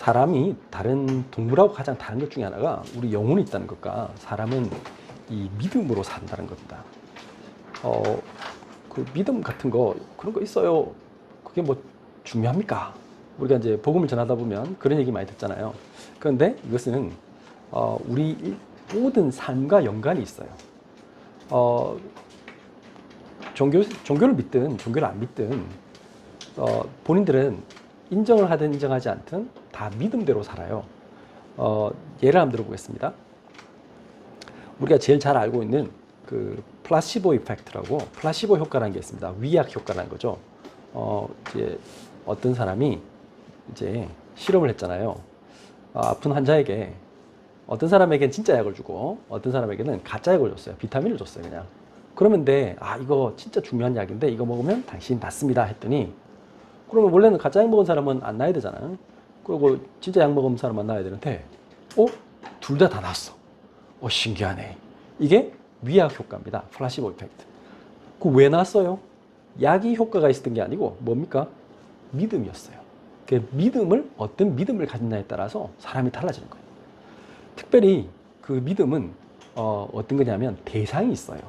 사람이 다른 동물하고 가장 다른 것 중에 하나가 우리 영혼이 있다는 것과 사람은 이 믿음으로 산다는 겁니다. 그 믿음 같은 거 그런 거 있어요. 그게 뭐 중요합니까? 우리가 이제 복음을 전하다 보면 그런 얘기 많이 듣잖아요. 그런데 이것은 우리 모든 삶과 연관이 있어요. 종교를 믿든 종교를 안 믿든 본인들은 인정을 하든 인정하지 않든 다 믿음대로 살아요. 예를 한번 들어보겠습니다. 우리가 제일 잘 알고 있는 그 플라시보 이펙트라고 플라시보 효과라는 게 있습니다. 위약 효과라는 거죠. 이제 어떤 사람이 이제 실험을 했잖아요. 아픈 환자에게 어떤 사람에게는 진짜 약을 주고 어떤 사람에게는 가짜 약을 줬어요. 비타민을 줬어요, 그냥. 그러면 이거 진짜 중요한 약인데 이거 먹으면 당신 낫습니다 했더니 그러면 원래는 가짜 약 먹은 사람은 안 나야 되잖아요. 그리고 진짜 약 먹은 사람만 나야 되는데 둘 다 낫어. 신기하네. 이게 위약 효과입니다. 플라시보 이펙트. 그 왜 나왔어요? 약이 효과가 있었던 게 아니고 뭡니까? 믿음이었어요. 그 믿음을 어떤 믿음을 가진냐에 따라서 사람이 달라지는 거예요. 특별히 그 믿음은 어떤 거냐면 대상이 있어요.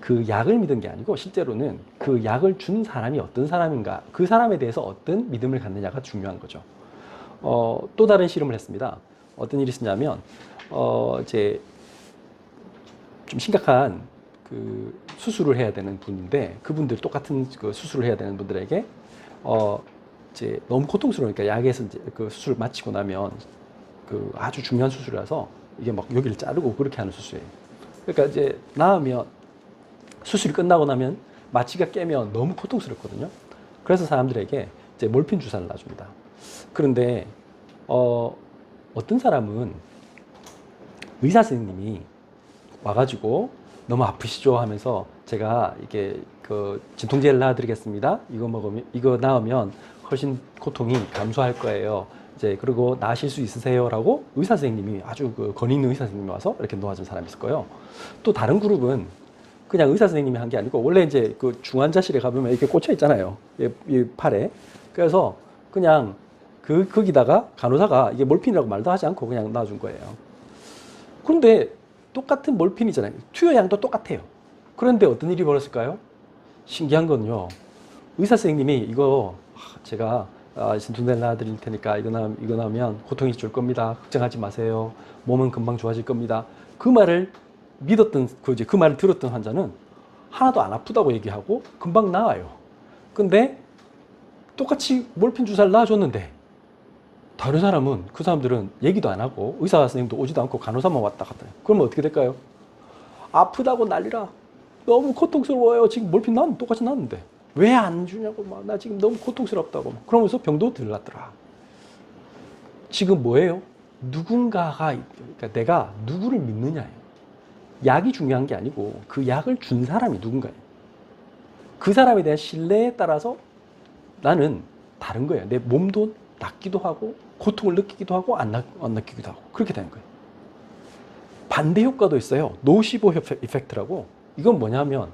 그 약을 믿은 게 아니고 실제로는 그 약을 준 사람이 어떤 사람인가, 그 사람에 대해서 어떤 믿음을 갖느냐가 중요한 거죠. 또 다른 실험을 했습니다. 어떤 일이 있었냐면 이제 좀 심각한 그 수술을 해야 되는 분인데 그분들 똑같은 그 수술을 해야 되는 분들에게 이제 너무 고통스러우니까 약에서 이제 그 수술을 마치고 나면 그 아주 중요한 수술이라서 이게 막 여기를 자르고 그렇게 하는 수술이에요. 그러니까 이제 수술이 끝나고 나면 마취가 깨면 너무 고통스럽거든요. 그래서 사람들에게 이제 몰핀 주사를 놔줍니다. 그런데 어떤 사람은 의사 선생님이 와가지고 너무 아프시죠 하면서 제가 이게 그 진통제를 놔드리겠습니다. 이거 나으면 훨씬 고통이 감소할 거예요. 이제 그리고 나으실 수 있으세요라고 의사 선생님이 아주 그 권위 있는 의사 선생님이 와서 이렇게 놓아준 사람이 있을 거예요. 또 다른 그룹은 그냥 의사 선생님이 한 게 아니고 원래 이제 그 중환자실에 가보면 이렇게 꽂혀 있잖아요. 이 팔에. 그래서 그냥 거기다가 간호사가 이게 몰핀이라고 말도 하지 않고 그냥 놔준 거예요. 그런데 똑같은 몰핀이잖아요. 투여량도 똑같아요. 그런데 어떤 일이 벌어졌을까요? 신기한 건요. 의사 선생님이 이거 제가 진통제를 놔드릴 테니까 이거 나오면 고통이 줄 겁니다. 걱정하지 마세요. 몸은 금방 좋아질 겁니다. 그 말을 믿었던 그 말을 들었던 환자는 하나도 안 아프다고 얘기하고 금방 나아요. 근데 똑같이 몰핀 주사를 놔줬는데 다른 사람은 그 사람들은 얘기도 안 하고 의사 선생님도 오지도 않고 간호사만 왔다 갔다 해요. 그러면 어떻게 될까요? 아프다고 난리라. 너무 고통스러워요. 지금 몰핀 똑같이 놨는데 왜 안 주냐고 막 나 지금 너무 고통스럽다고 그러면서 병도 들어갔더라. 지금 뭐예요? 누군가가 그러니까 내가 누구를 믿느냐예요. 약이 중요한 게 아니고 그 약을 준 사람이 누군가예요. 그 사람에 대한 신뢰에 따라서 나는 다른 거예요. 내 몸도 낫기도 하고 고통을 느끼기도 하고 안 느끼기도 하고 그렇게 되는 거예요. 반대 효과도 있어요. 노시보 이펙트라고. 이건 뭐냐면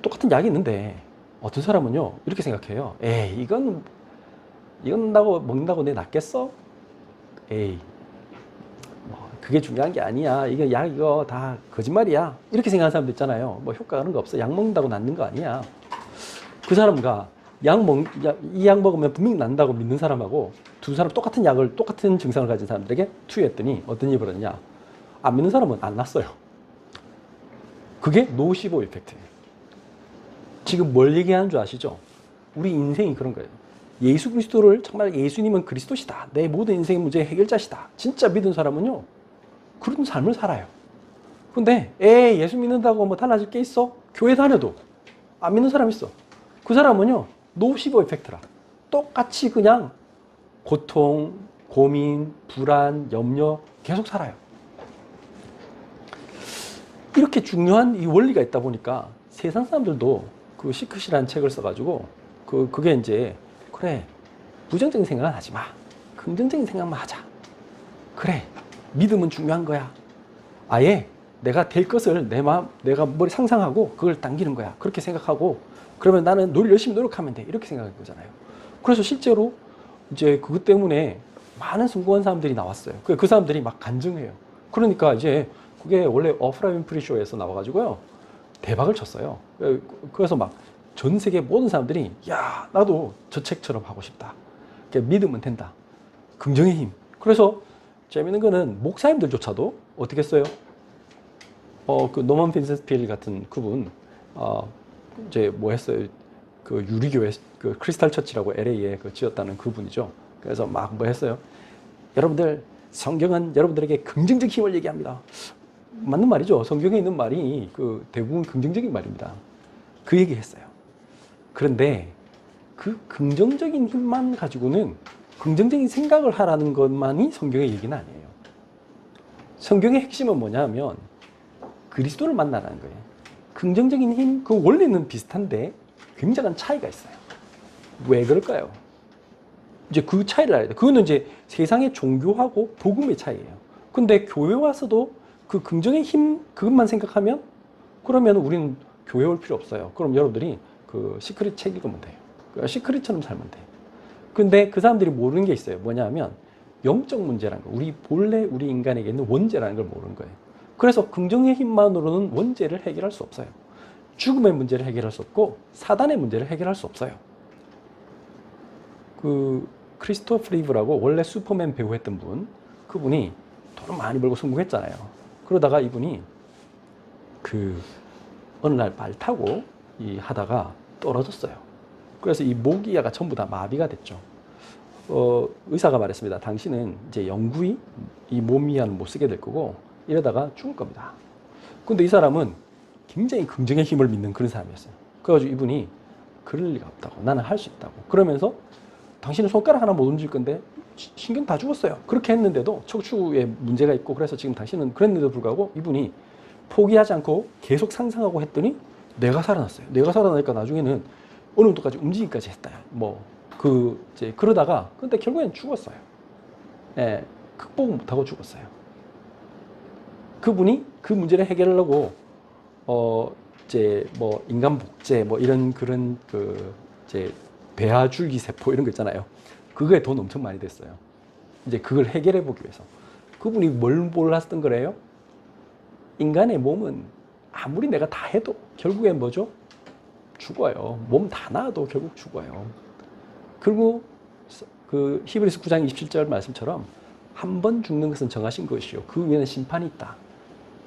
똑같은 약이 있는데 어떤 사람은요 이렇게 생각해요. 에이 이건 먹는다고 내 낫겠어? 에이 그게 중요한 게 아니야. 이거 다 거짓말이야. 이렇게 생각하는 사람도 있잖아요. 뭐 효과 그런 거 없어. 약 먹는다고 낫는 거 아니야. 그 사람과 이 약 먹으면 분명히 난다고 믿는 사람하고 두 사람 똑같은 증상을 가진 사람들에게 투여했더니 어떤 일이 벌어졌냐. 안 믿는 사람은 안 났어요. 그게 노시보 이펙트예요. 지금 뭘 얘기하는 줄 아시죠? 우리 인생이 그런 거예요. 예수 그리스도를 정말 예수님은 그리스도시다. 내 모든 인생의 문제의 해결자시다. 진짜 믿은 사람은요. 그런 삶을 살아요. 근데 예수 믿는다고 뭐 달라질 게 있어? 교회 다녀도 안 믿는 사람 있어. 그 사람은요. 노시보 이펙트라. 똑같이 그냥 고통, 고민, 불안, 염려 계속 살아요. 이렇게 중요한 이 원리가 있다 보니까 세상 사람들도 그 시크시라는 책을 써가지고 그게 이제 그래 부정적인 생각은 하지 마. 긍정적인 생각만 하자. 그래 믿음은 중요한 거야. 아예 내가 될 것을 내가 머리 상상하고 그걸 당기는 거야. 그렇게 생각하고 그러면 나는 열심히 노력하면 돼. 이렇게 생각하는 거잖아요. 그래서 실제로 이제 그것 때문에 많은 성공한 사람들이 나왔어요. 그 사람들이 막 간증해요. 그러니까 이제 그게 원래 오프라 윈프리 쇼에서 나와가지고요. 대박을 쳤어요. 그래서 막 전 세계 모든 사람들이 야, 나도 저 책처럼 하고 싶다. 믿으면 된다. 긍정의 힘. 그래서 재밌는 거는 목사님들조차도 어떻게 했어요? 그 노만 빈센스필 같은 그분, 이제 뭐 했어요? 그 유리교회, 그 크리스탈 처치라고 LA에 그 지었다는 그분이죠. 그래서 막 뭐 했어요? 여러분들, 성경은 여러분들에게 긍정적 힘을 얘기합니다. 맞는 말이죠. 성경에 있는 말이 그 대부분 긍정적인 말입니다. 그 얘기 했어요. 그런데 그 긍정적인 힘만 가지고는 긍정적인 생각을 하라는 것만이 성경의 얘기는 아니에요. 성경의 핵심은 뭐냐면 그리스도를 만나라는 거예요. 긍정적인 힘, 그 원리는 비슷한데 굉장한 차이가 있어요. 왜 그럴까요? 이제 그 차이를 알아야 돼요. 그거는 이제 세상의 종교하고 복음의 차이예요. 근데 교회 와서도 그 긍정의 힘, 그것만 생각하면 그러면 우리는 교회 올 필요 없어요. 그럼 여러분들이 그 시크릿 책 읽으면 돼요. 그러니까 시크릿처럼 살면 돼요. 근데 그 사람들이 모르는 게 있어요. 뭐냐 하면 영적 문제라는 거. 본래 우리 인간에게 있는 원죄라는 걸 모르는 거예요. 그래서 긍정의 힘만으로는 원죄를 해결할 수 없어요. 죽음의 문제를 해결할 수 없고 사단의 문제를 해결할 수 없어요. 그 크리스토프 리브라고 원래 슈퍼맨 배우 했던 분, 그분이 돈을 많이 벌고 성공했잖아요. 그러다가 이분이 그 어느 날 말 타고 하다가 떨어졌어요. 그래서 이 목이야가 전부 다 마비가 됐죠. 의사가 말했습니다. 당신은 이제 영구히 이 몸이야는 못 쓰게 될 거고 이러다가 죽을 겁니다. 근데 이 사람은 굉장히 긍정의 힘을 믿는 그런 사람이었어요. 그래가지고 이분이 그럴 리가 없다고. 나는 할 수 있다고. 그러면서 당신은 손가락 하나 못 움직일 건데 신경 다 죽었어요. 그렇게 했는데도 척추에 문제가 있고 그래서 지금 당신은 그랬는데도 불구하고 이분이 포기하지 않고 계속 상상하고 했더니 내가 살아났어요. 내가 살아나니까 나중에는 어느 정도까지 움직이기까지 했다. 이제 그러다가 근데 결국엔 죽었어요. 예, 극복을 못하고 죽었어요. 그분이 그 문제를 해결하려고 이제 뭐 인간 복제 뭐 이런 그런 이제 배아줄기 세포 이런 거 있잖아요. 그거에 돈 엄청 많이 됐어요. 이제 그걸 해결해 보기 위해서. 그분이 뭘 몰랐던 거래요? 인간의 몸은 아무리 내가 다 해도 결국엔 뭐죠? 죽어요. 몸 다 나아도 결국 죽어요. 그리고 그 히브리서 9장 27절 말씀처럼 한 번 죽는 것은 정하신 것이요. 그 위에는 심판이 있다.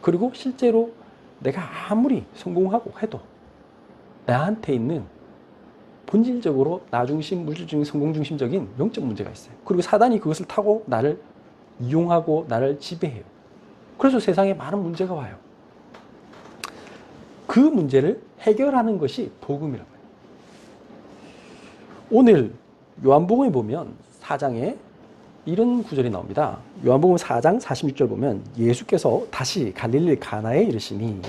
그리고 실제로 내가 아무리 성공하고 해도 나한테 있는 본질적으로 나중심, 물질중심, 성공중심적인 영적 문제가 있어요. 그리고 사단이 그것을 타고 나를 이용하고 나를 지배해요. 그래서 세상에 많은 문제가 와요. 그 문제를 해결하는 것이 복음이라고 해요. 오늘 요한복음에 보면 4장에 이런 구절이 나옵니다. 요한복음 4장 46절 보면 예수께서 다시 갈릴리 가나에 이르시니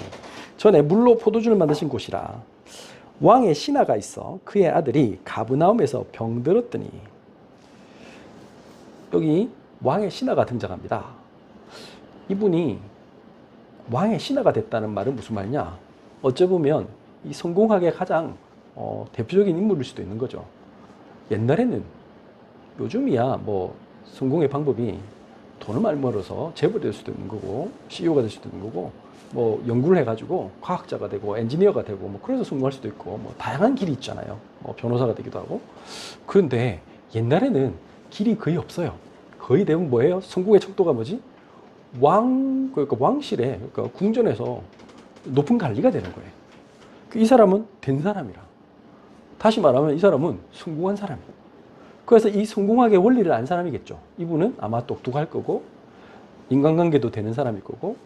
전에 물로 포도주를 만드신 곳이라 왕의 신하가 있어 그의 아들이 가브나움에서 병들었더니 여기 왕의 신하가 등장합니다. 이분이 왕의 신하가 됐다는 말은 무슨 말이냐? 어찌 보면 이 성공학의 가장 대표적인 인물일 수도 있는 거죠. 옛날에는 요즘이야 뭐 성공의 방법이 돈을 많이 벌어서 재벌이 될 수도 있는 거고 CEO가 될 수도 있는 거고 뭐 연구를 해가지고 과학자가 되고 엔지니어가 되고 뭐 그래서 성공할 수도 있고 뭐 다양한 길이 있잖아요. 뭐 변호사가 되기도 하고. 그런데 옛날에는 길이 거의 없어요. 거의 대부분 뭐예요? 성공의 척도가 뭐지? 그러니까 왕실에 그러니까 궁전에서 높은 관리가 되는 거예요. 이 사람은 된 사람이라. 다시 말하면 이 사람은 성공한 사람이에요. 그래서 이 성공학의 원리를 안 사람이겠죠. 이분은 아마 똑똑할 거고 인간관계도 되는 사람일 거고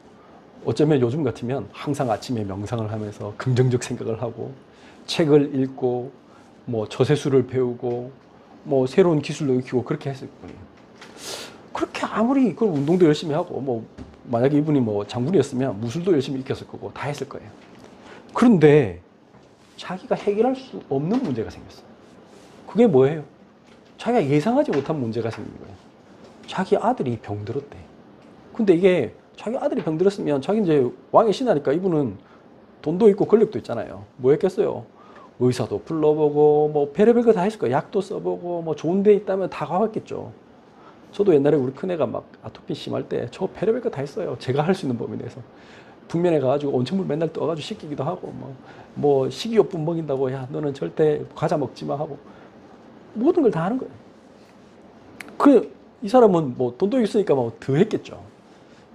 어쩌면 요즘 같으면 항상 아침에 명상을 하면서 긍정적 생각을 하고 책을 읽고 뭐 저세술을 배우고 뭐 새로운 기술도 익히고 그렇게 했을 거예요. 그렇게 아무리 그 운동도 열심히 하고 뭐 만약에 이분이 뭐 장군이었으면 무술도 열심히 익혔을 거고 다 했을 거예요. 그런데 자기가 해결할 수 없는 문제가 생겼어요. 그게 뭐예요? 자기가 예상하지 못한 문제가 생긴 거예요. 자기 아들이 병들었대. 근데 이게 자기 아들이 병들었으면 자기 이제 왕의 신하니까 이분은 돈도 있고 권력도 있잖아요. 뭐 했겠어요? 의사도 불러보고 뭐 별의별 거 다 했을 거예요. 약도 써보고 뭐 좋은 데 있다면 다 가봤겠죠. 저도 옛날에 우리 큰애가 막 아토피 심할 때 저 별의별 거 다 했어요. 제가 할 수 있는 범위 내에서. 북면에 가가지고 온천물 맨날 떠가지고 씻기기도 하고 뭐 식이요법 먹인다고 야 너는 절대 과자 먹지 마 하고 모든 걸 다 하는 거예요. 이 사람은 뭐 돈도 있으니까 뭐 더 했겠죠.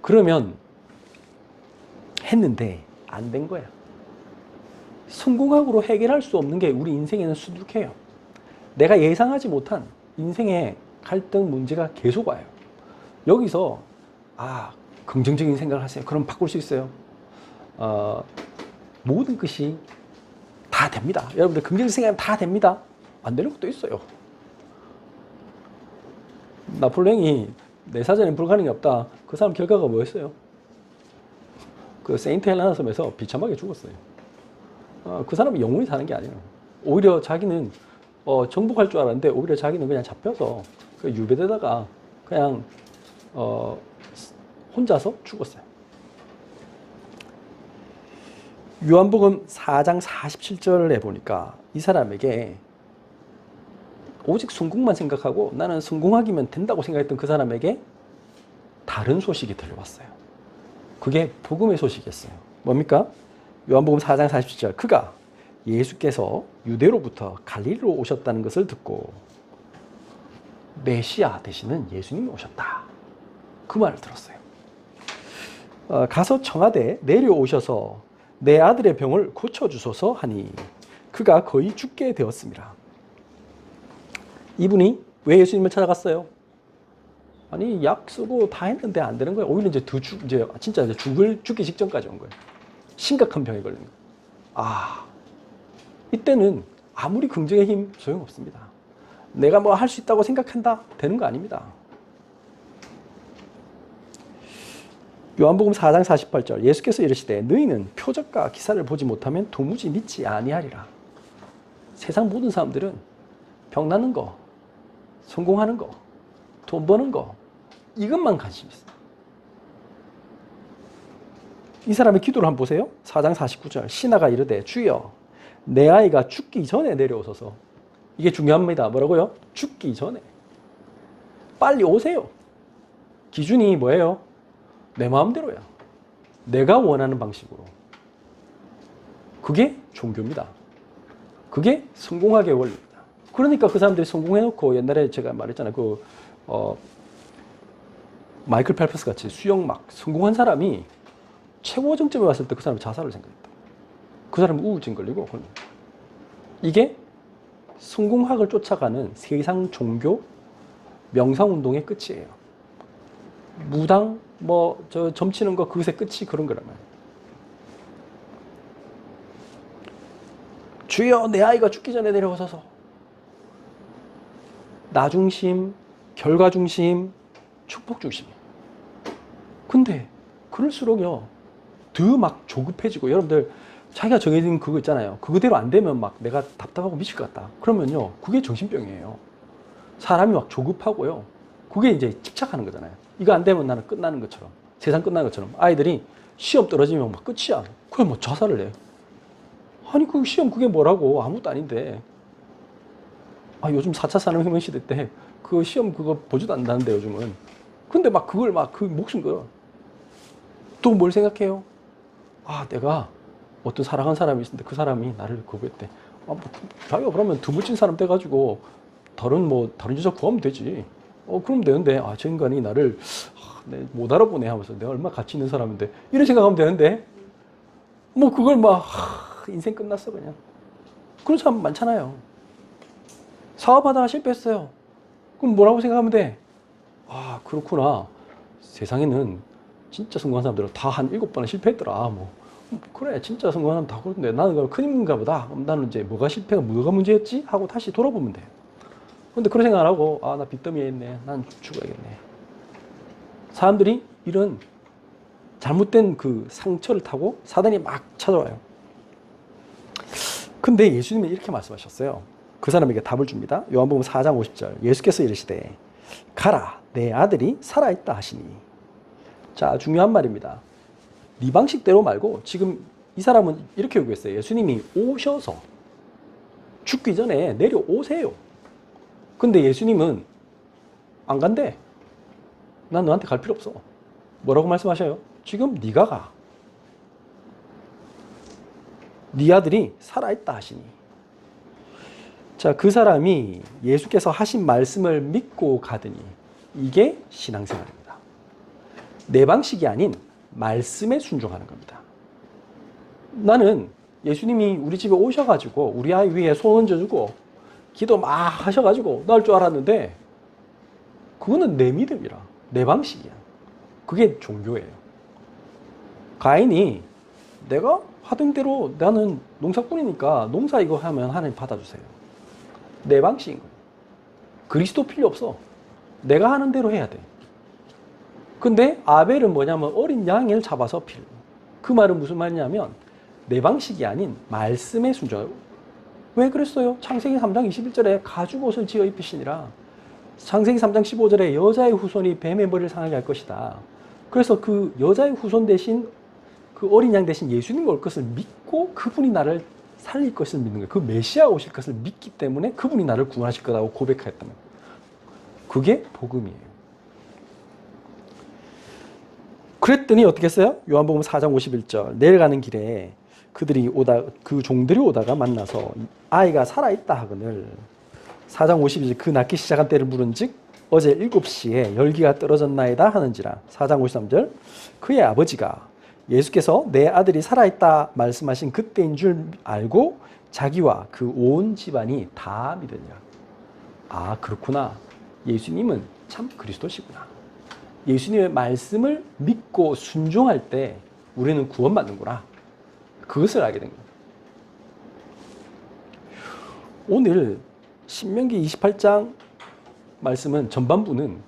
그러면 했는데 안 된 거야. 성공학으로 해결할 수 없는 게 우리 인생에는 수두룩해요. 내가 예상하지 못한 인생의 갈등 문제가 계속 와요. 여기서 긍정적인 생각을 하세요. 그럼 바꿀 수 있어요. 모든 것이 다 됩니다. 여러분들 긍정적인 생각하면 다 됩니다. 안 되는 것도 있어요. 나폴레옹이 내 사전에 불가능이 없다. 그 사람 결과가 뭐였어요? 그 세인트 헬레나 섬에서 비참하게 죽었어요. 그 사람은 영원히 사는 게 아니에요. 오히려 자기는 정복할 줄 알았는데 오히려 자기는 그냥 잡혀서 그 유배되다가 그냥 혼자서 죽었어요. 요한복음 4장 47절에 보니까 이 사람에게 오직 성공만 생각하고 나는 성공하기면 된다고 생각했던 그 사람에게 다른 소식이 들려왔어요. 그게 복음의 소식이었어요. 뭡니까? 요한복음 4장 47절 그가 예수께서 유대로부터 갈릴리로 오셨다는 것을 듣고 메시아 되시는 예수님이 오셨다. 그 말을 들었어요. 가서 청하되 내려오셔서 내 아들의 병을 고쳐주소서 하니 그가 거의 죽게 되었습니다. 이분이 왜 예수님을 찾아갔어요? 아니 약 쓰고 다 했는데 안 되는 거예요. 오히려 진짜 죽기 직전까지 온 거예요. 심각한 병에 걸린 거예요. 이때는 아무리 긍정의 힘 소용없습니다. 내가 뭐 할 수 있다고 생각한다? 되는 거 아닙니다. 요한복음 4장 48절 예수께서 이르시되 너희는 표적과 기사를 보지 못하면 도무지 믿지 아니하리라. 세상 모든 사람들은 병 나는 거, 성공하는 거, 돈 버는 거 이것만 관심 있어요. 이 사람의 기도를 한번 보세요. 4장 49절 신하가 이르되 주여 내 아이가 죽기 전에 내려오소서. 이게 중요합니다. 뭐라고요? 죽기 전에. 빨리 오세요. 기준이 뭐예요? 내 마음대로야. 내가 원하는 방식으로. 그게 종교입니다. 그게 성공학의 원리입니다. 그러니까 그 사람들이 성공해놓고 옛날에 제가 말했잖아요. 마이클 펠프스 같이 수영 막 성공한 사람이 최고 정점에 왔을 때 그 사람이 자살을 생각했다. 그 사람은 우울증 걸리고. 이게 성공학을 쫓아가는 세상 종교 명상운동의 끝이에요. 무당 점치는 거 그것의 끝이 그런 거라면. 주여 내 아이가 죽기 전에 내려오소서. 나 중심, 결과 중심, 축복 중심. 근데 그럴수록요 더 막 조급해지고 여러분들 자기가 정해진 그거 있잖아요. 그거대로 안 되면 막 내가 답답하고 미칠 것 같다. 그러면요 그게 정신병이에요. 사람이 막 조급하고요. 그게 이제 집착하는 거잖아요. 이거 안 되면 나는 끝나는 것처럼 세상 끝나는 것처럼 아이들이 시험 떨어지면 막 끝이야. 그냥 뭐 자살을 해. 아니 그 시험 그게 뭐라고 아무것도 아닌데. 요즘 4차 산업혁명 시대 때 그 시험 그거 보지도 않는다는데 요즘은. 근데 막 그걸 막 그 목숨 걸어. 또 뭘 생각해요? 내가 어떤 사랑한 사람이 있었는데 그 사람이 나를 거부했대. 자기가 그러면 드물진 사람 돼가지고 다른 여자 구하면 되지. 그럼 되는데 저 인간이 나를 못 알아보네 하면서 내가 얼마나 가치 있는 사람인데 이런 생각하면 되는데 그걸 인생 끝났어 그냥. 그런 사람 많잖아요. 사업하다가 실패했어요. 그럼 뭐라고 생각하면 돼? 그렇구나. 세상에는 진짜 성공한 사람들은 다 한 7번은 실패했더라. 그래 진짜 성공한 사람 다 그런데 나는 그럼 큰인가 보다. 그럼 나는 이제 뭐가 문제였지? 하고 다시 돌아보면 돼. 근데 그런 생각 안 하고 나 빚더미에 있네. 난 죽어야겠네. 사람들이 이런 잘못된 그 상처를 타고 사단이 막 찾아와요. 근데 예수님은 이렇게 말씀하셨어요. 그 사람에게 답을 줍니다. 요한복음 4장 50절 예수께서 이르시되 가라 내 아들이 살아있다 하시니. 자 중요한 말입니다. 네 방식대로 말고 지금 이 사람은 이렇게 요구했어요. 예수님이 오셔서 죽기 전에 내려오세요. 근데 예수님은 안 간대. 난 너한테 갈 필요 없어. 뭐라고 말씀하셔요? 지금 네가 가. 네 아들이 살아있다 하시니. 자, 그 사람이 예수께서 하신 말씀을 믿고 가더니 이게 신앙생활입니다. 내 방식이 아닌 말씀에 순종하는 겁니다. 나는 예수님이 우리 집에 오셔가지고 우리 아이 위에 손 얹어주고 기도 막 하셔가지고 나을 줄 알았는데 그거는 내 믿음이라, 내 방식이야. 그게 종교예요. 가인이 내가 하던 대로 나는 농사꾼이니까 농사 이거 하면 하나님 받아주세요. 내 방식인 거예요. 그리스도 필요 없어. 내가 하는 대로 해야 돼. 근데 아벨은 뭐냐면 어린 양을 잡아서 필. 그 말은 무슨 말이냐면 내 방식이 아닌 말씀에 순종해요. 왜 그랬어요? 창세기 3장 21절에 가죽 옷을 지어 입히시니라. 창세기 3장 15절에 여자의 후손이 뱀의 머리를 상하게 할 것이다. 그래서 그 여자의 후손 대신 그 어린 양 대신 예수님이 올 것을 믿고 그분이 나를 살릴 것을 믿는 거예요. 그 메시아 오실 것을 믿기 때문에 그분이 나를 구원하실 거라고 고백하였다면 그게 복음이에요. 그랬더니 어떻게 했어요? 요한복음 4장 51절 내려가는 길에 그 종들이 오다가 만나서 아이가 살아있다 하거늘 4장 52절 그 낳기 시작한 때를 물은즉 어제 7시에 열기가 떨어졌나이다 하는지라. 4장 53절 그의 아버지가 예수께서 내 아들이 살아있다 말씀하신 그때인 줄 알고 자기와 그 온 집안이 다 믿으니라. 아, 그렇구나. 예수님은 참 그리스도시구나. 예수님의 말씀을 믿고 순종할 때 우리는 구원받는구나. 그것을 알게 된 겁니다. 오늘 신명기 28장 말씀은 전반부는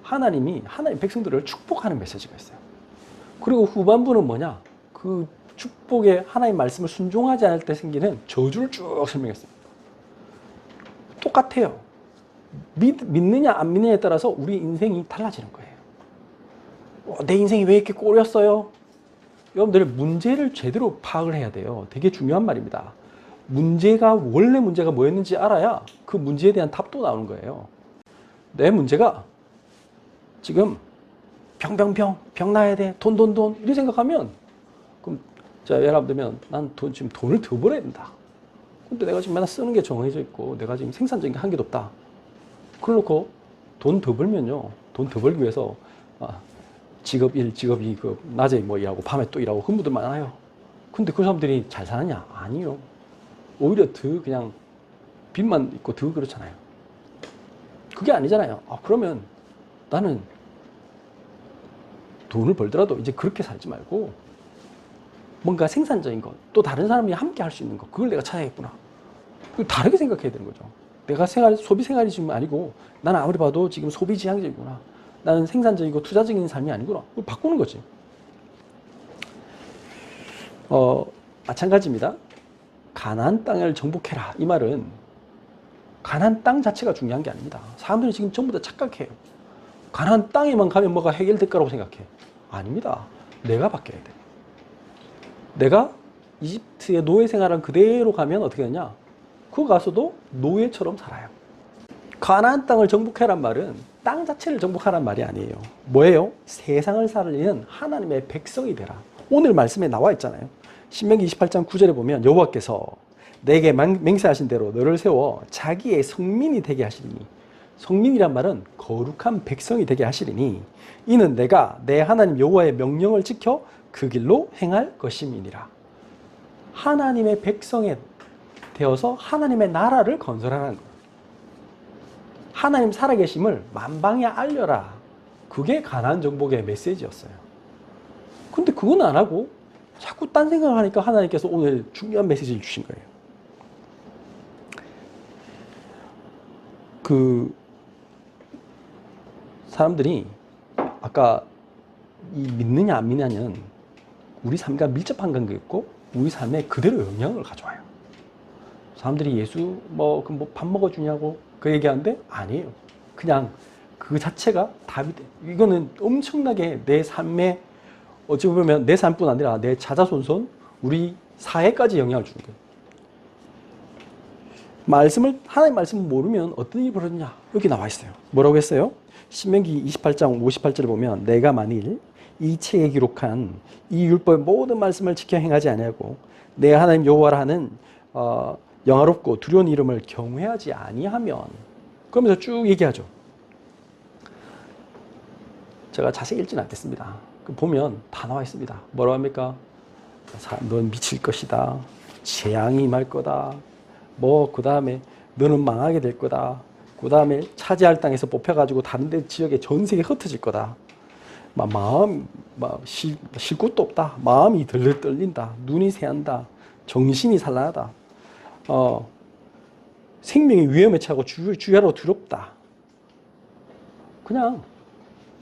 하나님이 하나님 백성들을 축복하는 메시지가 있어요. 그리고 후반부는 뭐냐? 그 축복의 하나님 말씀을 순종하지 않을 때 생기는 저주를 쭉 설명했습니다. 똑같아요. 믿느냐 안 믿느냐에 따라서 우리 인생이 달라지는 거예요. 내 인생이 왜 이렇게 꼬였어요? 여러분들 문제를 제대로 파악을 해야 돼요. 되게 중요한 말입니다. 원래 문제가 뭐였는지 알아야 그 문제에 대한 답도 나오는 거예요. 내 문제가 지금 병 나야 돼, 돈 이렇게 생각하면 그럼 자, 예를 들면 난 지금 돈을 더 벌어야 된다. 근데 내가 지금 맨날 쓰는 게 정해져 있고 내가 지금 생산적인 게 한 개도 없다. 그러놓고 돈 더 벌면요, 돈 더 벌기 위해서 직업 1, 직업 2, 낮에 뭐 일하고 밤에 또 일하고 그런 분들 많아요. 근데 그 사람들이 잘 사느냐? 아니요. 오히려 더 그냥 빚만 있고 더 그렇잖아요. 그게 아니잖아요. 그러면 나는 돈을 벌더라도 이제 그렇게 살지 말고 뭔가 생산적인 것, 또 다른 사람이 함께 할 수 있는 것, 그걸 내가 찾아야겠구나. 다르게 생각해야 되는 거죠. 내가 소비 생활이 지금 아니고 나는 아무리 봐도 지금 소비 지향적이구나. 나는 생산적이고 투자적인 삶이 아니구나. 그걸 바꾸는 거지. 마찬가지입니다. 가나안 땅을 정복해라. 이 말은 가나안 땅 자체가 중요한 게 아닙니다. 사람들이 지금 전부 다 착각해요. 가나안 땅에만 가면 뭐가 해결될 거라고 생각해. 아닙니다. 내가 바뀌어야 돼. 내가 이집트의 노예 생활을 그대로 가면 어떻게 되냐? 그거 가서도 노예처럼 살아요. 가나안 땅을 정복해란 말은 땅 자체를 정복하란 말이 아니에요. 뭐예요? 세상을 살리는 하나님의 백성이 되라. 오늘 말씀에 나와 있잖아요. 신명기 28장 9절에 보면 여호와께서 내게 맹세하신 대로 너를 세워 자기의 성민이 되게 하시리니, 성민이란 말은 거룩한 백성이 되게 하시리니 이는 내가 내 하나님 여호와의 명령을 지켜 그 길로 행할 것임이니라. 하나님의 백성에 되어서 하나님의 나라를 건설하는 거예요. 하나님 살아계심을 만방에 알려라. 그게 가나안 정복의 메시지였어요. 근데 그건 안 하고 자꾸 딴 생각을 하니까 하나님께서 오늘 중요한 메시지를 주신 거예요. 사람들이 아까 이 믿느냐 안 믿느냐는 우리 삶과 밀접한 관계가 있고 우리 삶에 그대로 영향을 가져와요. 사람들이 예수 밥 먹어주냐고 그 얘기하는데 아니에요. 그냥 그 자체가 답이 돼. 이거는 엄청나게 내 삶에 어찌 보면 내 삶뿐 아니라 내 자자손손 우리 사회까지 영향을 주는 거예요. 하나님 말씀을 모르면 어떤 일이 벌어지냐? 여기 나와 있어요. 뭐라고 했어요? 신명기 28장 58절을 보면 내가 만일 이 책에 기록한 이 율법의 모든 말씀을 지켜 행하지 아니하고 내 하나님 여호와라 하는 영화롭고 두려운 이름을 경외하지 아니하면, 그러면서 쭉 얘기하죠. 제가 자세히 읽지는 않겠습니다. 보면 다 나와 있습니다. 뭐라고 합니까? 넌 미칠 것이다. 재앙이 임할 거다. 그 다음에 너는 망하게 될 거다. 그 다음에 차지할 땅에서 뽑혀가지고 다른 데 지역에 전 세계에 흩어질 거다. 쉴 곳도 없다. 마음이 들들 떨린다. 눈이 새한다. 정신이 산란하다. 생명이 위험에 처하고 주야로 두렵다. 그냥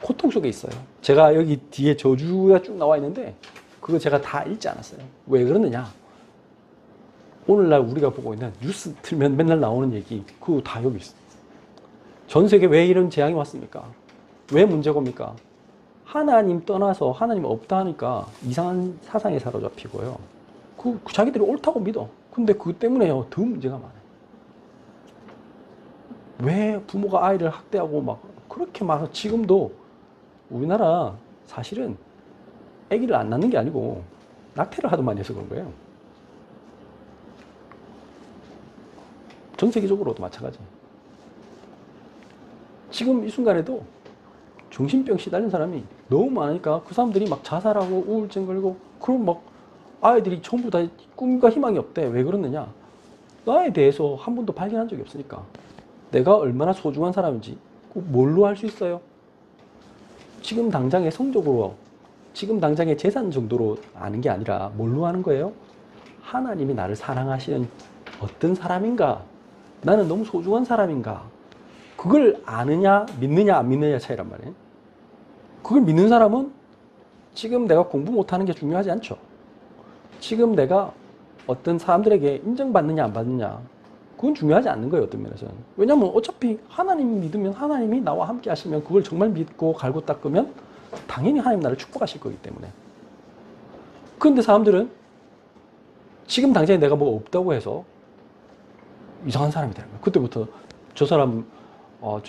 고통 속에 있어요. 제가 여기 뒤에 저주가 쭉 나와 있는데 그거 제가 다 읽지 않았어요. 왜 그러느냐? 오늘날 우리가 보고 있는 뉴스 틀면 맨날 나오는 얘기, 그거 다 여기 있어요. 전 세계 왜 이런 재앙이 왔습니까? 왜 문제가 옵니까? 하나님 떠나서 하나님 없다 하니까 이상한 사상에 사로잡히고요. 자기들이 옳다고 믿어. 근데 그것 때문에요, 더 문제가 많아요. 왜 부모가 아이를 학대하고 그렇게 지금도 우리나라 사실은 아기를 안 낳는 게 아니고 낙태를 하도 많이 해서 그런 거예요. 전 세계적으로도 마찬가지. 지금 이 순간에도 정신병 시달린 사람이 너무 많으니까 그 사람들이 자살하고 우울증 걸고, 그럼 아이들이 전부 다 꿈과 희망이 없대. 왜 그러느냐? 나에 대해서 한 번도 발견한 적이 없으니까. 내가 얼마나 소중한 사람인지 뭘로 할 수 있어요? 지금 당장의 성적으로, 지금 당장의 재산 정도로 아는 게 아니라 뭘로 아는 거예요? 하나님이 나를 사랑하시는 어떤 사람인가? 나는 너무 소중한 사람인가? 그걸 아느냐, 믿느냐, 안 믿느냐 차이란 말이에요. 그걸 믿는 사람은 지금 내가 공부 못하는 게 중요하지 않죠. 지금 내가 어떤 사람들에게 인정받느냐, 안 받느냐, 그건 중요하지 않는 거예요, 어떤 면에서는. 왜냐면 어차피 하나님 믿으면, 하나님이 나와 함께 하시면, 그걸 정말 믿고 갈고 닦으면 당연히 하나님 나를 축복하실 거기 때문에. 그런데 사람들은 지금 당장에 내가 뭐가 없다고 해서 이상한 사람이 되는 거예요. 그때부터 저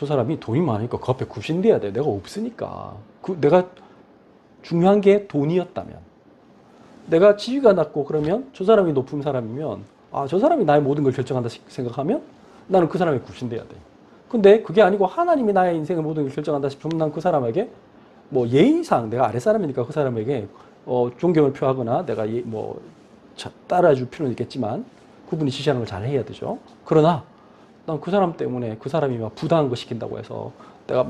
사람이 돈이 많으니까 그 앞에 굽신대야 돼. 내가 없으니까. 내가 중요한 게 돈이었다면, 내가 지위가 낮고 그러면 저 사람이 높은 사람이면, 저 사람이 나의 모든 걸 결정한다 생각하면 나는 그 사람에 굽신대야 돼. 근데 그게 아니고 하나님이 나의 인생의 모든 걸 결정한다 싶으면 난 그 사람에게 예의상 내가 아랫사람이니까 그 사람에게 존경을 표하거나 내가 따라줄 필요는 있겠지만 그분이 지시하는 걸 잘 해야 되죠. 그러나 난 그 사람 때문에 그 사람이 부당한 거 시킨다고 해서 내가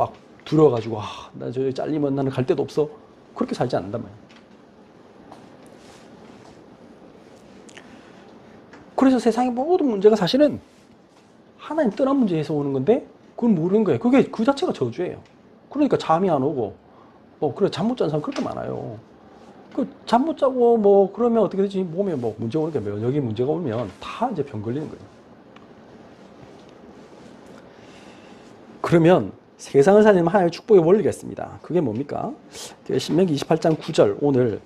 두려워가지고 나 저기 잘리면 나는 갈 데도 없어. 그렇게 살지 않는단 말이에요. 그래서 세상의 모든 문제가 사실은 하나님 떠난 문제에서 오는 건데 그걸 모르는 거예요. 그게 그 자체가 저주예요. 그러니까 잠이 안 오고, 그래 잠 못 자는 사람 그렇게 많아요. 잠 못 자고 그러면 어떻게 되지? 몸에 문제가 오니까, 면역이 문제가 오면 다 이제 병 걸리는 거예요. 그러면 세상을 살리는 하나님의 축복의 원리가 있습니다. 그게 뭡니까? 신명기 28장 9절 오늘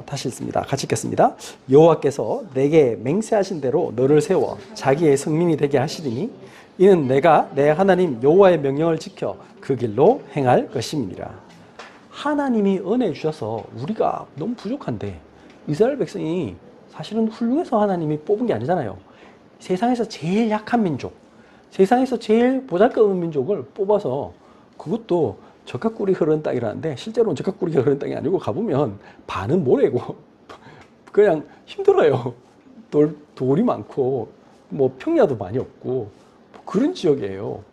다시 읽습니다. 같이 읽겠습니다. 여호와께서 내게 맹세하신 대로 너를 세워 자기의 성민이 되게 하시리니 이는 내가 내 하나님 여호와의 명령을 지켜 그 길로 행할 것임이니라. 하나님이 은혜 주셔서 우리가 너무 부족한데, 이스라엘 백성이 사실은 훌륭해서 하나님이 뽑은 게 아니잖아요. 세상에서 제일 약한 민족, 세상에서 제일 보잘것없는 민족을 뽑아서, 그것도 젖가꿀이 흐르는 땅이라는데 실제로는 젖가꿀이 흐르는 땅이 아니고 가보면 반은 모래고 그냥 힘들어요. 돌이 많고 평야도 많이 없고 그런 지역이에요.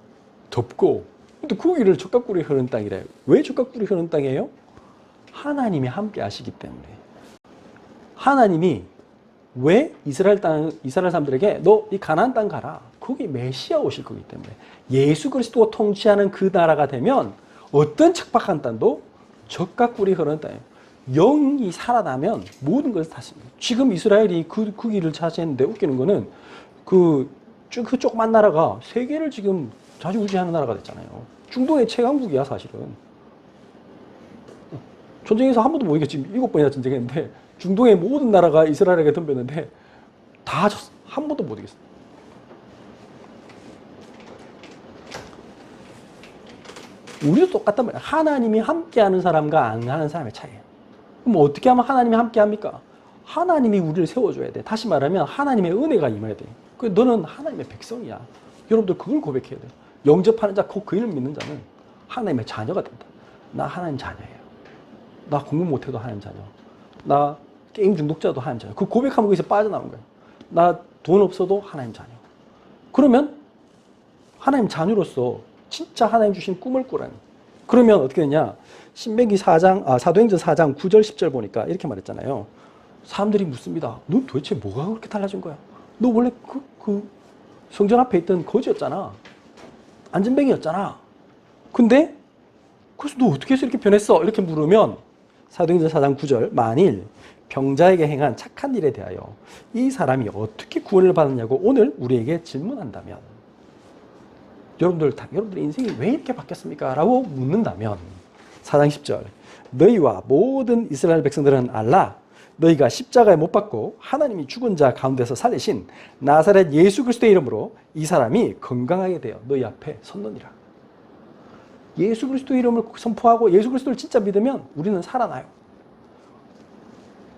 덥고. 근데 거기를 젖가꿀이 흐르는 땅이래요. 왜 젖가꿀이 흐르는 땅이에요? 하나님이 함께 하시기 때문에. 하나님이 왜 이스라엘 사람들에게 너 이 가나안 땅 가라. 거기 메시아 오실 거기 때문에. 예수 그리스도가 통치하는 그 나라가 되면 어떤 척박한 땅도 젖가꿀이 흐르는 땅이에요. 영이 살아나면 모든 것을 다십니다. 지금 이스라엘이 그 길을 차지했는데 웃기는 거는 그 조그만 나라가 세계를 지금 좌지우지하는 나라가 됐잖아요. 중동의 최강국이야 사실은. 전쟁에서 한 번도 못 이겼지. 7번이나 전쟁했는데 중동의 모든 나라가 이스라엘에게 덤볐는데 다 졌어. 한 번도 못 이겼어. 우리도 똑같단 말이에요. 하나님이 함께하는 사람과 안 하는 사람의 차이예요. 그럼 어떻게 하면 하나님이 함께합니까? 하나님이 우리를 세워줘야 돼. 다시 말하면 하나님의 은혜가 임해야 돼. 너는 하나님의 백성이야. 여러분들 그걸 고백해야 돼요. 영접하는 자, 그 이름 믿는 자는 하나님의 자녀가 된다. 나 하나님 자녀예요. 나 공부 못해도 하나님 자녀. 나 게임 중독자도 하나님 자녀. 그 고백하면 거기서 빠져나오는 거예요. 나 돈 없어도 하나님 자녀. 그러면 하나님 자녀로서 진짜 하나님 주신 꿈을 꾸라니. 그러면 어떻게 되냐? 신명기 4장, 사도행전 4장 9절 10절 보니까 이렇게 말했잖아요. 사람들이 묻습니다. 너 도대체 뭐가 그렇게 달라진 거야? 너 원래 그 성전 앞에 있던 거지였잖아. 안전뱅이였잖아. 근데 그래서 너 어떻게 해서 이렇게 변했어? 이렇게 물으면 사도행전 4장 9절 만일 병자에게 행한 착한 일에 대하여 이 사람이 어떻게 구원을 받았냐고 오늘 우리에게 질문한다면 여러분들의 인생이 왜 이렇게 바뀌었습니까? 라고 묻는다면 4장 10절 너희와 모든 이스라엘 백성들은 알라 너희가 십자가에 못 박고 하나님이 죽은 자 가운데서 살리신 나사렛 예수 그리스도의 이름으로 이 사람이 건강하게 되어 너희 앞에 섰느니라. 예수 그리스도의 이름을 선포하고 예수 그리스도를 진짜 믿으면 우리는 살아나요.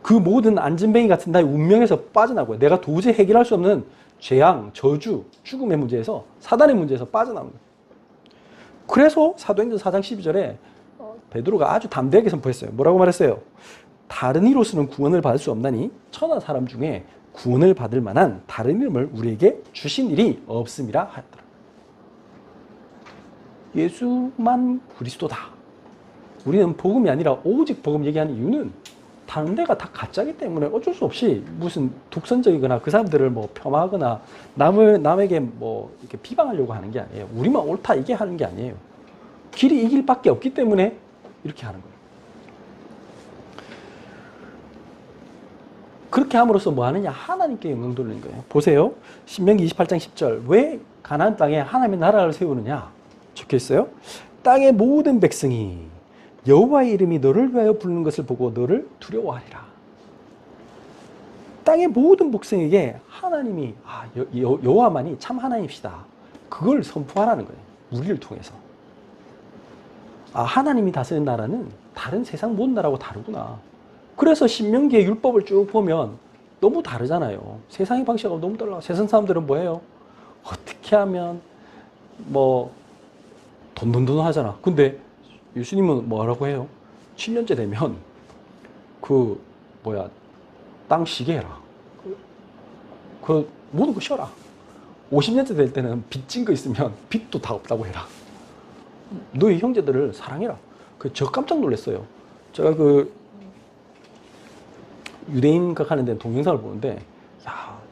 그 모든 안전뱅이 같은 나의 운명에서 빠져나고요. 내가 도저히 해결할 수 없는 재앙, 저주, 죽음의 문제에서 사단의 문제에서 빠져나오는 거예요. 그래서 사도행전 4장 12절에 베드로가 아주 담대하게 선포했어요. 뭐라고 말했어요? 다른 이로서는 구원을 받을 수 없나니 천하 사람 중에 구원을 받을 만한 다른 이름을 우리에게 주신 일이 없음이라 하였더라. 예수만 그리스도다. 우리는 복음이 아니라 오직 복음 얘기하는 이유는 다른 데가 다 가짜이기 때문에 어쩔 수 없이 무슨 독선적이거나 그 사람들을 뭐 폄하하거나 남에게 뭐 이렇게 비방하려고 하는 게 아니에요. 우리만 옳다 이게 하는 게 아니에요. 길이 이 길밖에 없기 때문에 이렇게 하는 거예요. 그렇게 함으로써 뭐 하느냐? 하나님께 영광 돌리는 거예요. 보세요. 신명기 28장 10절. 왜 가나안 땅에 하나님의 나라를 세우느냐? 적혀 있어요. 땅의 모든 백성이 여호와의 이름이 너를 위하여 부르는 것을 보고 너를 두려워하리라. 땅의 모든 백성에게 하나님이 여호와만이 참 하나님이시다. 그걸 선포하라는 거예요. 우리를 통해서. 하나님이 다스리는 나라는 다른 세상 모든 나라하고 다르구나. 그래서 신명기의 율법을 쭉 보면 너무 다르잖아요. 세상의 방식하고 너무 달라. 세상 사람들은 뭐예요? 어떻게 하면 뭐 돈 하잖아. 근데 예수님은 뭐라고 해요? 7년째 되면 땅 쉬게 해라. 그 모든 거 쉬어라. 50년째 될 때는 빚진 거 있으면 빚도 다 없다고 해라. 너희 형제들을 사랑해라. 저 깜짝 놀랐어요. 제가 유대인 하는 데는 동영상을 보는데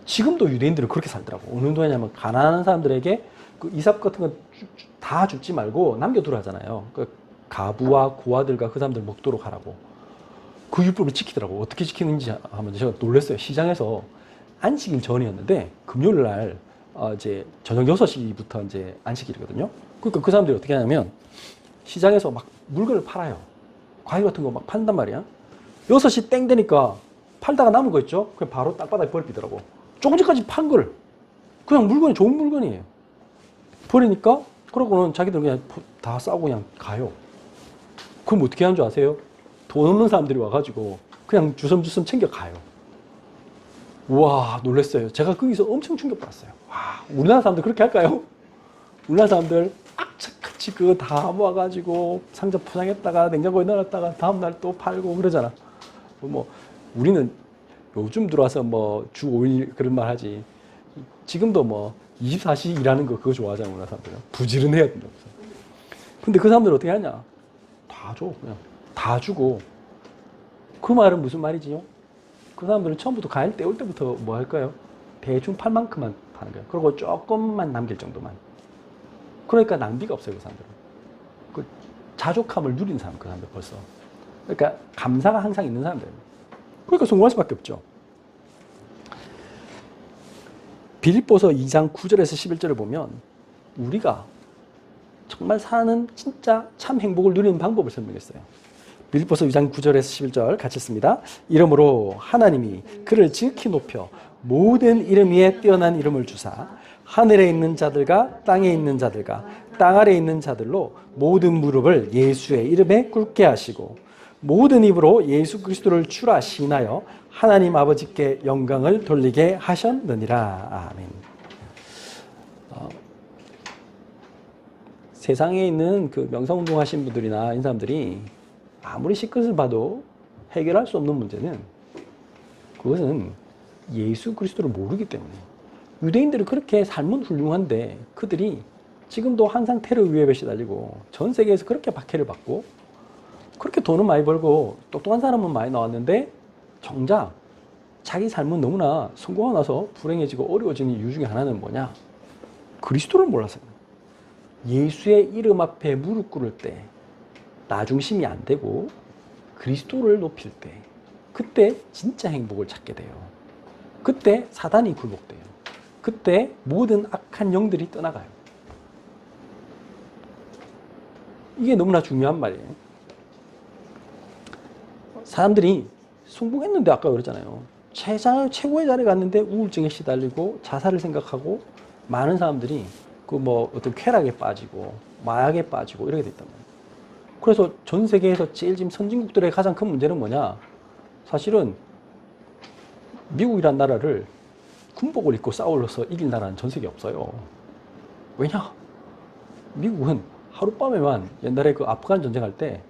지금도 유대인들은 그렇게 살더라고. 어느 정도냐면 가난한 사람들에게 이삭 같은 거 다 줍지 말고 남겨두라 하잖아요. 가부와 고아들과 그 사람들 먹도록 하라고. 그 율법을 지키더라고. 어떻게 지키는지 하면 제가 놀랐어요. 시장에서 안식일 전이었는데 금요일 날 이제 저녁 6시부터 이제 안식일이거든요. 그러니까 그 사람들이 어떻게 하냐면 시장에서 막 물건을 팔아요. 과일 같은 거 막 판단 말이야. 6시 땡 되니까 팔다가 남은 거 있죠? 그냥 바로 땅바닥에 버리더라고. 조금 전까지 판 거를. 그냥 물건이 좋은 물건이에요. 버리니까 그러고는 자기들 그냥 다 싸고 그냥 가요. 그럼 어떻게 하는 줄 아세요? 돈 없는 사람들이 와가지고 그냥 주섬주섬 챙겨 가요. 우와, 놀랐어요. 제가 거기서 엄청 충격받았어요. 와, 우리나라 사람들 그렇게 할까요? 우리나라 사람들 악착같이 그거 다 모아가지고 상자 포장했다가 냉장고에 넣어놨다가 다음날 또 팔고 그러잖아. 뭐 우리는 요즘 들어와서 뭐 주 5일 그런 말 하지. 지금도 뭐 24시 일하는 거 그거 좋아하잖아, 우리나라 사람들은. 부지런해야 된다고. 근데 그 사람들은 어떻게 하냐? 다 줘, 그냥. 다 주고. 그 말은 무슨 말이지요? 그 사람들은 처음부터 과일 떼올 때부터 뭐 할까요? 대충 팔 만큼만 파는 거예요. 그리고 조금만 남길 정도만. 그러니까 낭비가 없어요, 그 사람들은. 그 자족함을 누린 사람, 그 사람들 벌써. 그러니까 감사가 항상 있는 사람들입니다. 그러니까 성공할 수밖에 없죠. 빌립보서 2장 9절에서 11절을 보면 우리가 정말 사는 진짜 참 행복을 누리는 방법을 설명했어요. 빌립보서 2장 9절에서 11절 같이 읽습니다. 이러므로 하나님이 그를 지극히 높여 모든 이름 위에 뛰어난 이름을 주사 하늘에 있는 자들과 땅에 있는 자들과 땅 아래에 있는 자들로 모든 무릎을 예수의 이름에 꿇게 하시고 모든 입으로 예수 그리스도를 주라 시인하여 하나님 아버지께 영광을 돌리게 하셨느니라. 아멘. 세상에 있는 그 명상운동 하신 분들이나 이런 사람들이 아무리 시컷을 봐도 해결할 수 없는 문제는 그것은 예수 그리스도를 모르기 때문에. 유대인들이 그렇게 삶은 훌륭한데 그들이 지금도 항상 테러 위협에 시달리고 전 세계에서 그렇게 박해를 받고 그렇게 돈은 많이 벌고 똑똑한 사람은 많이 나왔는데 정작 자기 삶은 너무나 성공하고 나서 불행해지고 어려워지는 이유 중에 하나는 뭐냐? 그리스도를 몰라서요. 예수의 이름 앞에 무릎 꿇을 때 나중심이 안 되고 그리스도를 높일 때 그때 진짜 행복을 찾게 돼요. 그때 사단이 굴복돼요. 그때 모든 악한 영들이 떠나가요. 이게 너무나 중요한 말이에요. 사람들이 성공했는데 아까 그랬잖아요. 최고의 자리에 갔는데 우울증에 시달리고 자살을 생각하고 많은 사람들이 그 뭐 어떤 쾌락에 빠지고 마약에 빠지고 이렇게 됐단 말이에요. 그래서 전 세계에서 제일 지금 선진국들의 가장 큰 문제는 뭐냐? 사실은 미국이란 나라를 군복을 입고 싸울러서 이길 나라는 전 세계에 없어요. 왜냐? 미국은 하룻밤에만 옛날에 그 아프간 전쟁할 때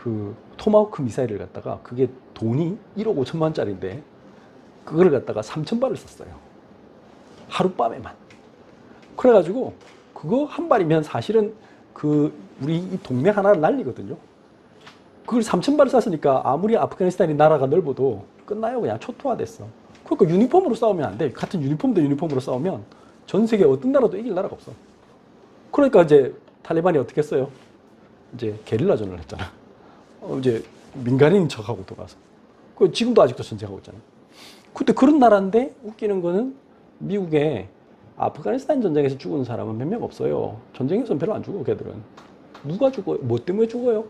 그 토마호크 미사일을 갖다가 그게 돈이 1억 5천만 원짜리인데 그거를 갖다가 3,000발을 썼어요. 하룻밤에만. 그래가지고 그거 한 발이면 사실은 그 우리 이 동맹 하나를 날리거든요. 그걸 3,000발을 쐈으니까 아무리 아프가니스탄이 나라가 넓어도 끝나요. 그냥 초토화됐어. 그러니까 유니폼으로 싸우면 안 돼. 같은 유니폼 대 유니폼으로 싸우면 전 세계 어떤 나라도 이길 나라가 없어. 그러니까 이제 탈리반이 어떻게 했어요? 이제 게릴라전을 했잖아. 이제 민간인 척하고 돌아서. 지금도 아직도 전쟁하고 있잖아. 근데 그런 나라인데 웃기는 거는 미국에 아프가니스탄 전쟁에서 죽은 사람은 몇 명 없어요. 전쟁에서는 별로 안 죽어, 걔들은. 누가 죽어요? 뭐 때문에 죽어요?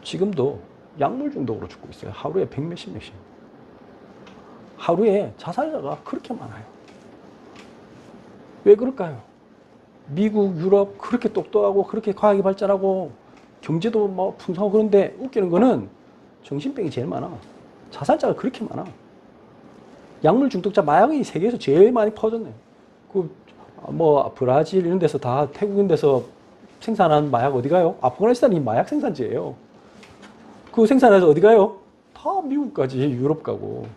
지금도 약물 중독으로 죽고 있어요. 하루에 100몇십 명씩. 하루에 자살자가 그렇게 많아요. 왜 그럴까요? 미국, 유럽 그렇게 똑똑하고 그렇게 과학이 발전하고 경제도 뭐 풍성하고 그런데 웃기는 거는 정신병이 제일 많아. 자살자가 그렇게 많아. 약물 중독자 마약이 세계에서 제일 많이 퍼졌네. 뭐 브라질 이런 데서 다 태국 이런 데서 생산한 마약 어디 가요? 아프가니스탄이 마약 생산지예요. 그 생산해서 어디 가요? 다 미국까지 유럽 가고.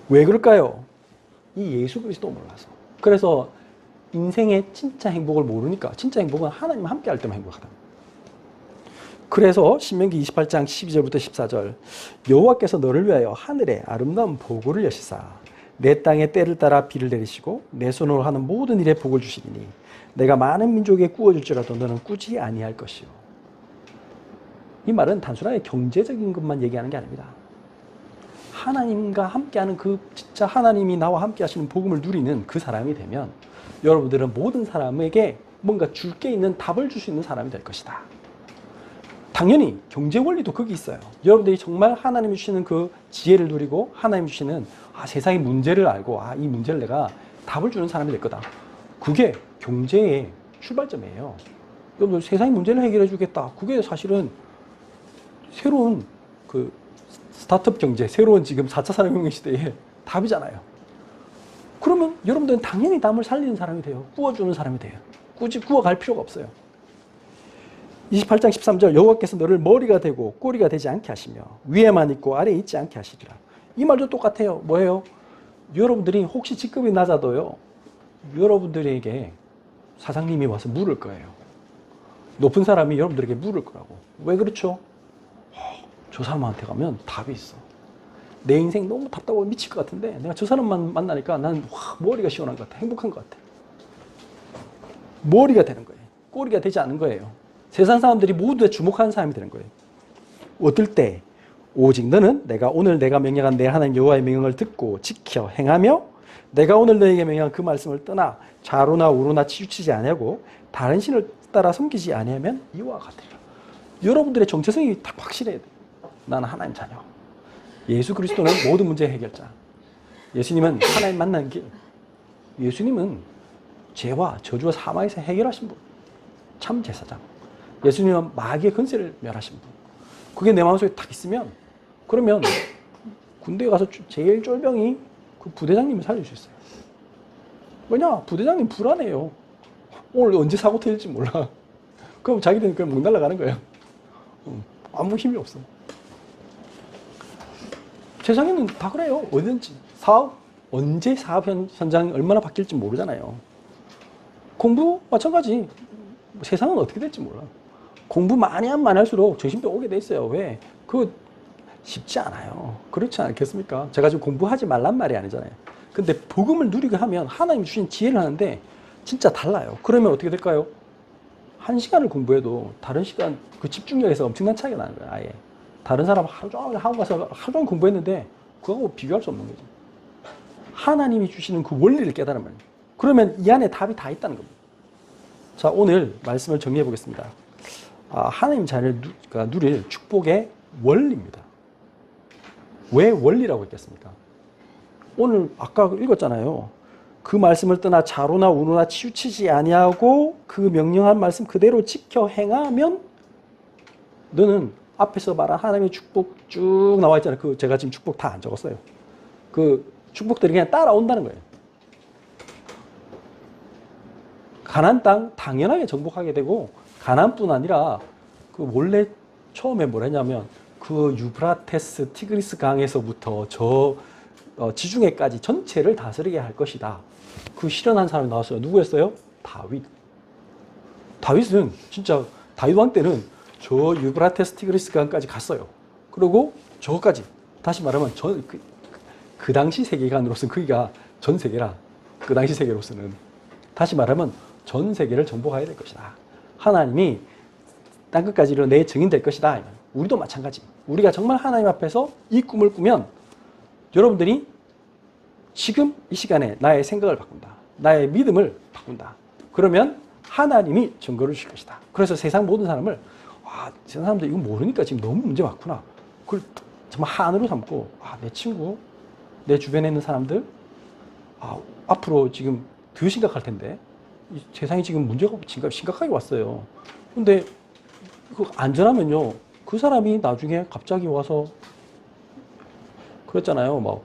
왜 그럴까요? 이 예수 그리스도 몰라서. 그래서 인생의 진짜 행복을 모르니까 진짜 행복은 하나님 함께 할 때만 행복하다. 그래서 신명기 28장 12절부터 14절 여호와께서 너를 위하여 하늘에 아름다운 보고를 여시사 내 땅에 때를 따라 비를 내리시고 내 손으로 하는 모든 일에 복을 주시리니 내가 많은 민족에 꾸어줄지라도 너는 꾸지 아니할 것이요. 이 말은 단순하게 경제적인 것만 얘기하는 게 아닙니다. 하나님과 함께하는 그 진짜 하나님이 나와 함께 하시는 복음을 누리는 그 사람이 되면 여러분들은 모든 사람에게 뭔가 줄 게 있는 답을 줄 수 있는 사람이 될 것이다. 당연히 경제 원리도 거기 있어요. 여러분들이 정말 하나님이 주시는 그 지혜를 누리고 하나님이 주시는 세상의 문제를 알고 이 문제를 내가 답을 주는 사람이 될 거다. 그게 경제의 출발점이에요. 여러분들 세상의 문제를 해결해 주겠다. 그게 사실은 새로운 그 스타트업 경제, 새로운 지금 4차 산업혁명 시대의 답이잖아요. 그러면 여러분들은 당연히 남을 살리는 사람이 돼요. 구워주는 사람이 돼요. 굳이 구워갈 필요가 없어요. 28장 13절 여호와께서 너를 머리가 되고 꼬리가 되지 않게 하시며 위에만 있고 아래에 있지 않게 하시리라. 이 말도 똑같아요. 뭐예요? 여러분들이 혹시 직급이 낮아도요. 여러분들에게 사장님이 와서 물을 거예요. 높은 사람이 여러분들에게 물을 거라고. 왜 그렇죠? 저 사람한테 가면 답이 있어. 내 인생 너무 답답하고 미칠 것 같은데 내가 저 사람만 만나니까 나는 머리가 시원한 것 같아. 행복한 것 같아. 머리가 되는 거예요. 꼬리가 되지 않은 거예요. 세상 사람들이 모두 주목하는 사람이 되는 거예요. 어떨 때? 오직 너는 오늘 내가 명령한 내 하나님 여호와의 명령을 듣고 지켜 행하며 내가 오늘 너에게 명령한 그 말씀을 떠나 좌로나 우로나 치우치지 아니하고 다른 신을 따라 섬기지 아니하면 이와 같으리라. 여러분들의 정체성이 딱 확실해야 돼요. 나는 하나님 자녀. 예수 그리스도는 모든 문제의 해결자. 예수님은 하나님 만난 길. 예수님은 죄와 저주와 사망에서 해결하신 분. 참 제사장. 예수님은 마귀의 권세를 멸하신 분. 그게 내 마음속에 딱 있으면 그러면 군대에 가서 제일 쫄병이 그 부대장님을 살릴 수 있어요. 왜냐? 부대장님 불안해요. 오늘 언제 사고 터질지 몰라. 그럼 자기들은 그냥 못 날아가는 거예요. 아무 힘이 없어. 세상에는 다 그래요. 어딘지. 언제 사업 현장이 얼마나 바뀔지 모르잖아요. 공부 마찬가지. 세상은 어떻게 될지 몰라. 공부 많이 하면 많이 할수록 정신병 오게 돼 있어요. 왜? 그거 쉽지 않아요. 그렇지 않겠습니까? 제가 지금 공부하지 말란 말이 아니잖아요. 근데 복음을 누리게 하면 하나님 주신 지혜를 하는데 진짜 달라요. 그러면 어떻게 될까요? 1시간을 공부해도 다른 시간 그 집중력에서 엄청난 차이가 나는 거예요. 아예. 다른 사람 하루 종일 학원 가서 하루 종일 공부했는데 그거하고 비교할 수 없는 거죠. 하나님이 주시는 그 원리를 깨달으면 그러면 이 안에 답이 다 있다는 겁니다. 자, 오늘 말씀을 정리해 보겠습니다. 하나님 자녀가 누릴 축복의 원리입니다. 왜 원리라고 했겠습니까? 오늘 아까 읽었잖아요. 그 말씀을 떠나 자로나 우노나 치우치지 아니하고 그 명령한 말씀 그대로 지켜 행하면 너는 앞에서 말한 하나님의 축복 쭉 나와 있잖아요. 그 제가 지금 축복 다 안 적었어요. 그 축복들이 그냥 따라온다는 거예요. 가나안 땅 당연하게 정복하게 되고 가나안뿐 아니라 그 원래 처음에 뭘 했냐면 그 유브라테스 티그리스 강에서부터 저 지중해까지 전체를 다스리게 할 것이다. 그 실현한 사람이 나왔어요. 누구였어요? 다윗. 다윗은 진짜 다윗 왕 때는 저 유브라테스 티그리스 강까지 갔어요. 그리고 저거까지 다시 말하면 그 당시 세계관으로서는 그기가 전 세계라. 그 당시 세계로서는 다시 말하면 전 세계를 정복해야 될 것이다. 하나님이 땅끝까지 이르러 내 증인 될 것이다. 우리도 마찬가지. 우리가 정말 하나님 앞에서 이 꿈을 꾸면 여러분들이 지금 이 시간에 나의 생각을 바꾼다. 나의 믿음을 바꾼다. 그러면 하나님이 증거를 주실 것이다. 그래서 세상 모든 사람을 세상 사람들 이거 모르니까 지금 너무 문제 많구나. 그걸 정말 한으로 삼고 내 친구, 내 주변에 있는 사람들 앞으로 지금 더 심각할 텐데 이 세상이 지금 문제가 심각하게 왔어요. 근데 그 안전하면요. 그 사람이 나중에 갑자기 와서 그랬잖아요. 막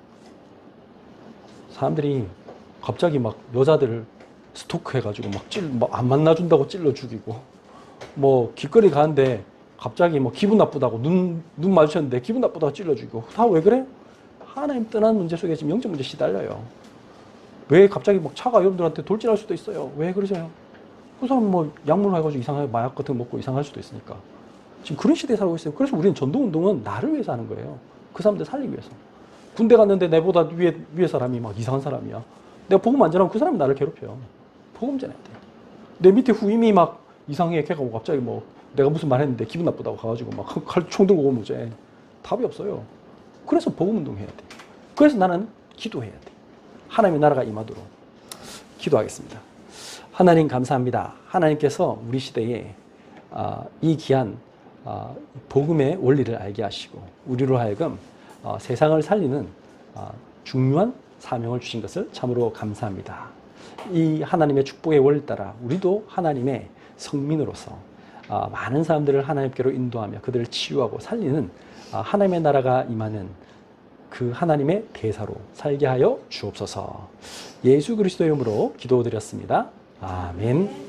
사람들이 갑자기 막 여자들을 스토크 해가지고 막 안 만나준다고 찔러 죽이고 뭐 길거리 가는데 갑자기 뭐 기분 나쁘다고 눈 마주쳤는데 기분 나쁘다고 찔러 죽이고 다 왜 그래? 하나님 떠난 문제 속에 지금 영적 문제 시달려요. 왜 갑자기 막 차가 여러분들한테 돌진할 수도 있어요. 왜 그러세요? 그 사람 뭐 약물 해가지고 이상하게 마약 같은 거 먹고 이상할 수도 있으니까. 지금 그런 시대에 살고 있어요. 그래서 우리는 전도운동은 나를 위해서 하는 거예요. 그 사람들 살리기 위해서. 군대 갔는데 내보다 위에 사람이 막 이상한 사람이야. 내가 복음 안 전하면 그 사람이 나를 괴롭혀요. 복음 전해야 돼. 내 밑에 후임이 막 이상해. 걔가 뭐 갑자기 뭐 내가 무슨 말 했는데 기분 나쁘다고 가가지고 막 총 들고 오면 이제 답이 없어요. 그래서 복음운동 해야 돼. 그래서 나는 기도해야 돼. 하나님의 나라가 임하도록 기도하겠습니다. 하나님 감사합니다. 하나님께서 우리 시대에 이 귀한 복음의 원리를 알게 하시고 우리로 하여금 세상을 살리는 중요한 사명을 주신 것을 참으로 감사합니다. 이 하나님의 축복의 원리 따라 우리도 하나님의 성민으로서 많은 사람들을 하나님께로 인도하며 그들을 치유하고 살리는 하나님의 나라가 임하는 그 하나님의 대사로 살게 하여 주옵소서. 예수 그리스도의 이름으로 기도드렸습니다. 아멘.